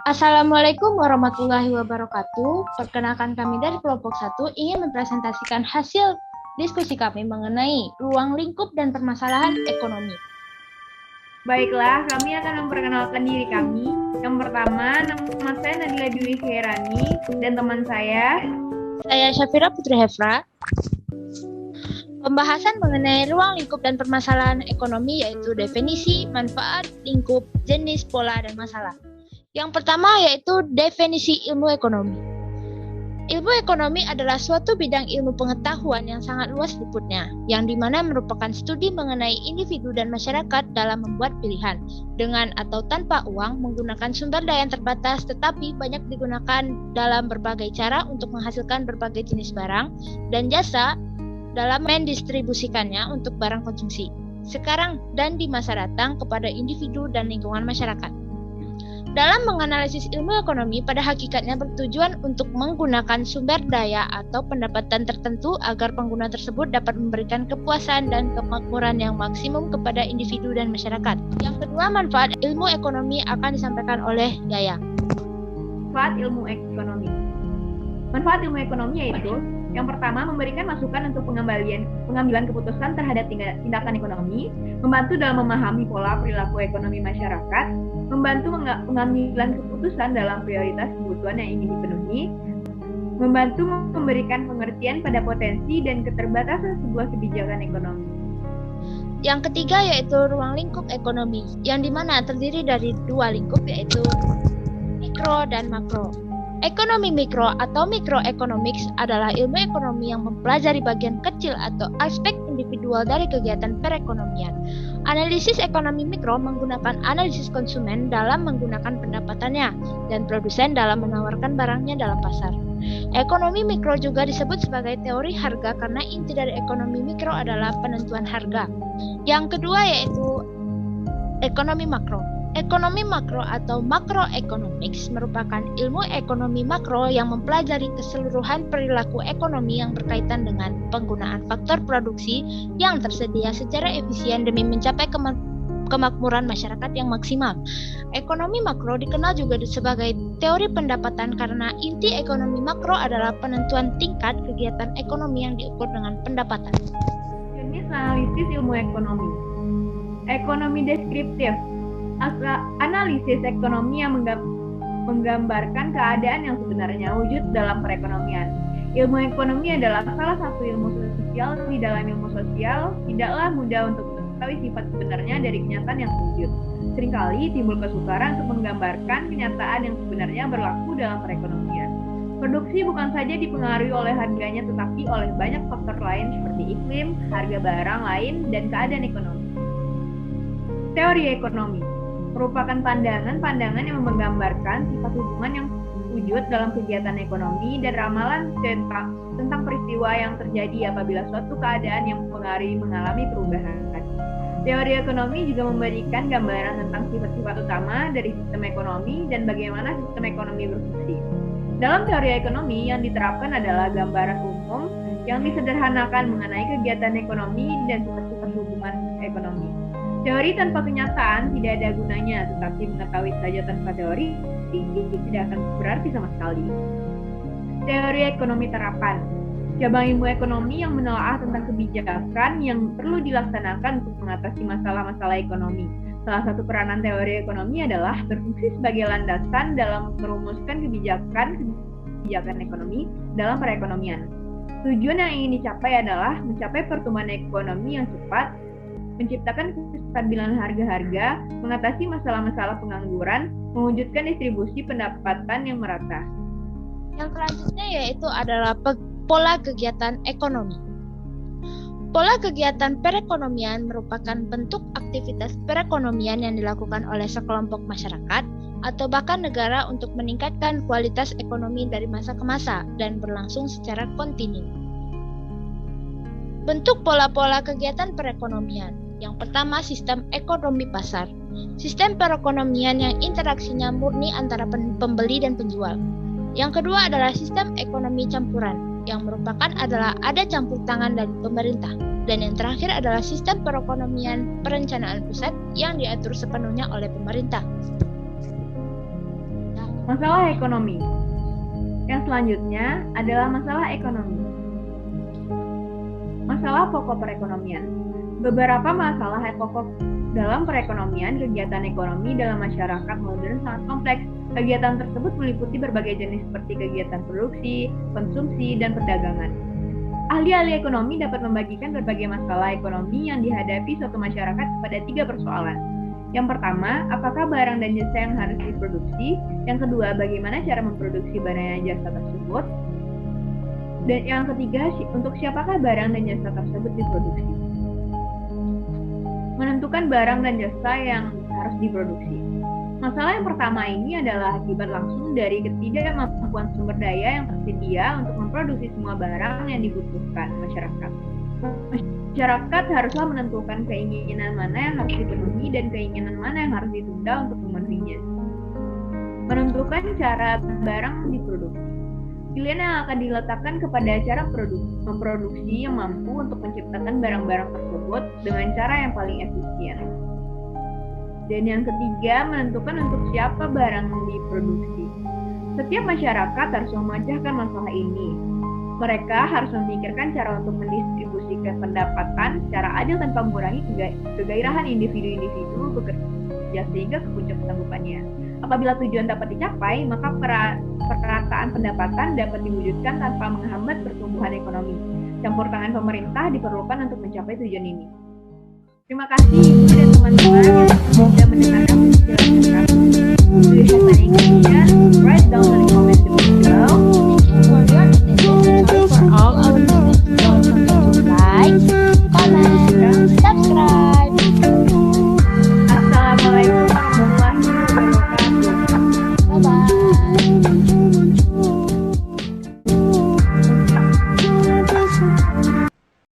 Assalamualaikum warahmatullahi wabarakatuh. Perkenalkan kami dari kelompok 1 ingin mempresentasikan hasil diskusi kami mengenai ruang lingkup dan permasalahan ekonomi. Baiklah, kami akan memperkenalkan diri kami. Yang pertama, nama saya Nadila Dwi Khairani dan teman saya Syafira Putri Hefra. Pembahasan mengenai ruang lingkup dan permasalahan ekonomi yaitu definisi, manfaat, lingkup, jenis, pola, dan masalah. Yang pertama yaitu definisi ilmu ekonomi. Ilmu ekonomi adalah suatu bidang ilmu pengetahuan yang sangat luas liputnya, yang dimana merupakan studi mengenai individu dan masyarakat dalam membuat pilihan, dengan atau tanpa uang, menggunakan sumber daya yang terbatas tetapi banyak digunakan dalam berbagai cara untuk menghasilkan berbagai jenis barang dan jasa dalam mendistribusikannya untuk barang konsumsi, sekarang dan di masa datang kepada individu dan lingkungan masyarakat. Dalam menganalisis ilmu ekonomi pada hakikatnya bertujuan untuk menggunakan sumber daya atau pendapatan tertentu agar pengguna tersebut dapat memberikan kepuasan dan kemakmuran yang maksimum kepada individu dan masyarakat. Yang kedua, manfaat ilmu ekonomi akan disampaikan oleh Yaya. manfaat ilmu ekonomi. Manfaat ilmu ekonomi yaitu yang pertama, memberikan masukan untuk pengambilan keputusan terhadap tindakan ekonomi, membantu dalam memahami pola perilaku ekonomi masyarakat, membantu pengambilan keputusan dalam prioritas kebutuhan yang ingin dipenuhi, membantu memberikan pengertian pada potensi dan keterbatasan sebuah kebijakan ekonomi. Yang ketiga yaitu ruang lingkup ekonomi, yang dimana terdiri dari dua lingkup yaitu mikro dan makro. Ekonomi mikro atau microeconomics adalah ilmu ekonomi yang mempelajari bagian kecil atau aspek individual dari kegiatan perekonomian. Analisis ekonomi mikro menggunakan analisis konsumen dalam menggunakan pendapatannya dan produsen dalam menawarkan barangnya dalam pasar. Ekonomi mikro juga disebut sebagai teori harga karena inti dari ekonomi mikro adalah penentuan harga. Yang kedua yaitu ekonomi makro. Ekonomi makro atau macroeconomics merupakan ilmu ekonomi makro yang mempelajari keseluruhan perilaku ekonomi yang berkaitan dengan penggunaan faktor produksi yang tersedia secara efisien demi mencapai kemakmuran masyarakat yang maksimal. Ekonomi makro dikenal juga sebagai teori pendapatan karena inti ekonomi makro adalah penentuan tingkat kegiatan ekonomi yang diukur dengan pendapatan. Jenis analisis ilmu ekonomi. Ekonomi deskriptif. Analisis ekonomi yang menggambarkan keadaan yang sebenarnya wujud dalam perekonomian. Ilmu ekonomi adalah salah satu ilmu sosial. Di dalam ilmu sosial, tidaklah mudah untuk mengetahui sifat sebenarnya dari kenyataan yang wujud. Seringkali timbul kesukaran untuk menggambarkan kenyataan yang sebenarnya berlaku dalam perekonomian. Produksi bukan saja dipengaruhi oleh harganya, tetapi oleh banyak faktor lain seperti iklim, harga barang lain, dan keadaan ekonomi. Teori ekonomi merupakan pandangan-pandangan yang menggambarkan sifat hubungan yang wujud dalam kegiatan ekonomi dan ramalan tentang peristiwa yang terjadi apabila suatu keadaan yang mempengaruhi mengalami perubahan. Teori ekonomi juga memberikan gambaran tentang sifat-sifat utama dari sistem ekonomi dan bagaimana sistem ekonomi berfungsi. Dalam teori ekonomi yang diterapkan adalah gambaran umum yang disederhanakan mengenai kegiatan ekonomi dan sifat-sifat hubungan ekonomi. Teori tanpa kenyataan tidak ada gunanya, tetapi mengetahui saja tanpa teori tidak akan berarti sama sekali. Teori ekonomi terapan. Cabang ilmu ekonomi yang menelaah tentang kebijakan yang perlu dilaksanakan untuk mengatasi masalah-masalah ekonomi. Salah satu peranan teori ekonomi adalah berfungsi sebagai landasan dalam merumuskan kebijakan ekonomi dalam perekonomian. Tujuan yang ingin dicapai adalah mencapai pertumbuhan ekonomi yang cepat, menciptakan kestabilan harga-harga, mengatasi masalah-masalah pengangguran, mewujudkan distribusi pendapatan yang merata. Yang selanjutnya yaitu adalah pola kegiatan ekonomi. Pola kegiatan perekonomian merupakan bentuk aktivitas perekonomian yang dilakukan oleh sekelompok masyarakat atau bahkan negara untuk meningkatkan kualitas ekonomi dari masa ke masa dan berlangsung secara kontinu. Bentuk pola-pola kegiatan perekonomian. Yang pertama, sistem ekonomi pasar. Sistem perekonomian yang interaksinya murni antara pembeli dan penjual. Yang kedua adalah sistem ekonomi campuran, yang merupakan adalah ada campur tangan dari pemerintah. Dan yang terakhir adalah sistem perekonomian perencanaan pusat yang diatur sepenuhnya oleh pemerintah. Masalah ekonomi. Yang selanjutnya adalah masalah ekonomi. Masalah pokok perekonomian. Beberapa masalah pokok dalam perekonomian, kegiatan ekonomi dalam masyarakat modern sangat kompleks. Kegiatan tersebut meliputi berbagai jenis seperti kegiatan produksi, konsumsi, dan perdagangan. Ahli-ahli ekonomi dapat membagikan berbagai masalah ekonomi yang dihadapi suatu masyarakat kepada 3 persoalan. Yang pertama, apakah barang dan jasa yang harus diproduksi? Yang kedua, bagaimana cara memproduksi barang dan jasa tersebut? Dan yang ketiga, untuk siapakah barang dan jasa tersebut diproduksi? Menentukan barang dan jasa yang harus diproduksi. Masalah yang pertama ini adalah akibat langsung dari ketidakmampuan sumber daya yang tersedia untuk memproduksi semua barang yang dibutuhkan masyarakat. Masyarakat haruslah menentukan keinginan mana yang harus dipenuhi dan keinginan mana yang harus ditunda untuk memenuhinya. Menentukan cara barang diproduksi. Pilihan yang akan diletakkan kepada cara memproduksi yang mampu untuk menciptakan barang-barang tersebut dengan cara yang paling efisien. Dan yang ketiga, menentukan untuk siapa barang yang diproduksi. Setiap masyarakat harus memecahkan masalah ini. Mereka harus memikirkan cara untuk mendistribusikan pendapatan secara adil tanpa mengurangi kegairahan individu-individu bekerja sehingga ke puncak kesanggupannya. Apabila tujuan dapat dicapai, maka perataan pendapatan dapat diwujudkan tanpa menghambat pertumbuhan ekonomi. Campur tangan pemerintah diperlukan untuk mencapai tujuan ini. Terima kasih Ibu dan teman-teman yang sudah mendengarkan penjelasan kami.